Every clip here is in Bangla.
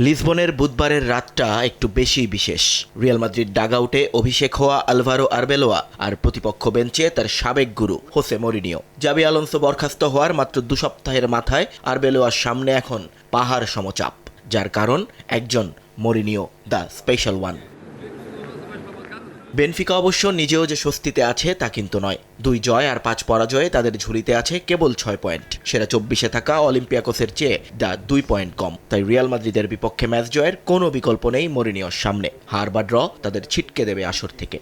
লিসবনের বুধবারের রাতটা একটু বেশি বিশেষ। রিয়াল মাদ্রিদ ডাগআউটে অভিষেক হওয়া আলভারো আরবেলোয়া আর প্রতিপক্ষ বেঞ্চে তার সাবেক গুরু হোসে মরিনিও। জাবি আলোনসো বরখাস্ত হওয়ার মাত্র 2 সপ্তাহের মাথায় আরবেলোয়ার সামনে এখন পাহাড় সমচাপ, যার কারণ একজন Mourinho, the special one. Benfica অবশ্য নিজেও যে স্বস্তিতে আছে তা কিন্তু নয়। 2 জয় আর 5 পরাজয়ে তাদের ঝুলিতে আছে কেবল 6 পয়েন্ট। সেরা 24-এ থাকা অলিম্পিয়াকোসের চেয়ে 2 পয়েন্ট কম। তাই রিয়াল মাদ্রিদের বিপক্ষে ম্যাচ জয়ের কোনো বিকল্প নেই মরিনিওর সামনে। হার বা ড্র তাদের ছিটকে দেবে আসর থেকে।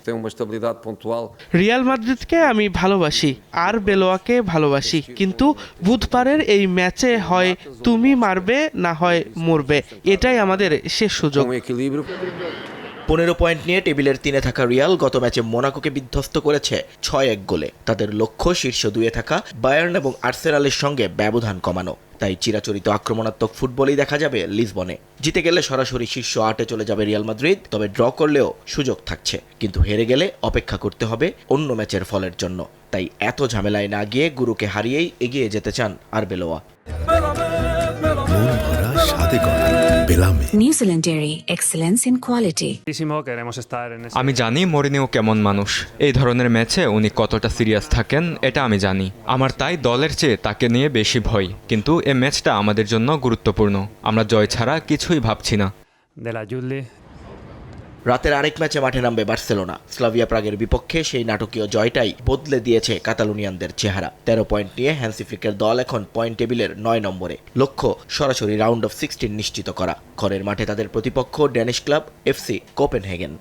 রিয়াল মাদ্রিদকে আমি ভালোবাসি, আর বেলোয়াকে ভালোবাসি, কিন্তু বুধবারের এই ম্যাচে হয় তুমি মারবে না হয় মরবে, এটাই আমাদের শেষ সুযোগ। 15 পয়েন্ট নিয়ে টেবিলের 3-এ থাকা রিয়াল গত ম্যাচে মোনাকোকে বিধ্বস্ত করেছে 6-1 গোলে। তাদের লক্ষ্য শীর্ষ 2-এ থাকা বায়ার্ন এবং আর্সেনালের সঙ্গে ব্যবধান কমানো। তাই চিরাচরিত আক্রমণাত্মক ফুটবলই দেখা যাবে লিসবনে। জিতে গেলে সরাসরি শীর্ষ 8-এ চলে যাবে রিয়াল মাদ্রিদ, তবে ড্র করলেও সুযোগ থাকছে। কিন্তু হেরে গেলে অপেক্ষা করতে হবে অন্য ম্যাচের ফলের জন্য। তাই এত ঝামেলায় না গিয়ে গুরুকে হারিয়েই এগিয়ে যেতে চান Arbeloa. New Dairy, excellence in quality. আমি জানি মরিনিও কেমন মানুষ। এই ধরনের ম্যাচে উনি কতটা সিরিয়াস থাকেন এটা আমি জানি। আমার তাই দলের চেয়ে তাকে নিয়ে বেশি ভয়। কিন্তু এই ম্যাচটা আমাদের জন্য গুরুত্বপূর্ণ। আমরা জয় ছাড়া কিছুই ভাবছি না। রাতের আরেক ম্যাচে মাঠে নামবে বার্সেলোনা। স্লাভিয়া প্রাগের বিপক্ষে সেই নাটকীয় জয়টাই বদলে দিয়েছে কাতালুনিয়ানদের চেহারা। 13 পয়েন্ট নিয়ে হ্যান্সি ফ্লিকের দল এখন পয়েন্ট টেবিলের 9 নম্বরে। লক্ষ্য সরাসরি রাউন্ড অফ 16 নিশ্চিত করা। ঘরের মাঠে তাদের প্রতিপক্ষ ড্যানিশ ক্লাব এফসি কোপেনহেগেন।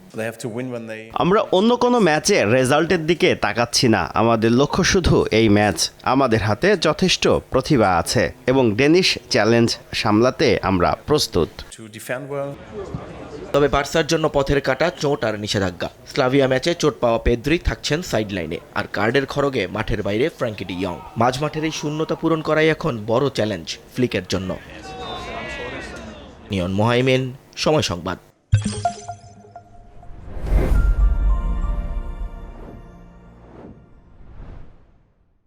আমরা অন্য কোনো ম্যাচে রেজাল্টের দিকে তাকাচ্ছি না। আমাদের লক্ষ্য শুধু এই ম্যাচ। আমাদের হাতে যথেষ্ট প্রতিভা আছে এবং ডেনিশ চ্যালেঞ্জ সামলাতে আমরা প্রস্তুত। তবে বার্সার জন্য পথের কাটা চোট আর নিষেধাজ্ঞা। স্লাভিয়া ম্যাচে চোট পাওয়া পেদ্রি থাকছেন সাইডলাইনে, আর কার্ডের খড়গে মাঠের বাইরে ফ্র্যাঙ্কি ডি ইয়ং। মাঝমাঠের এই শূন্যতা পূরণ করাই এখন বড় চ্যালেঞ্জ ফ্লিকের জন্য। নিয়ন মোহাইমিন, সময় সংবাদ।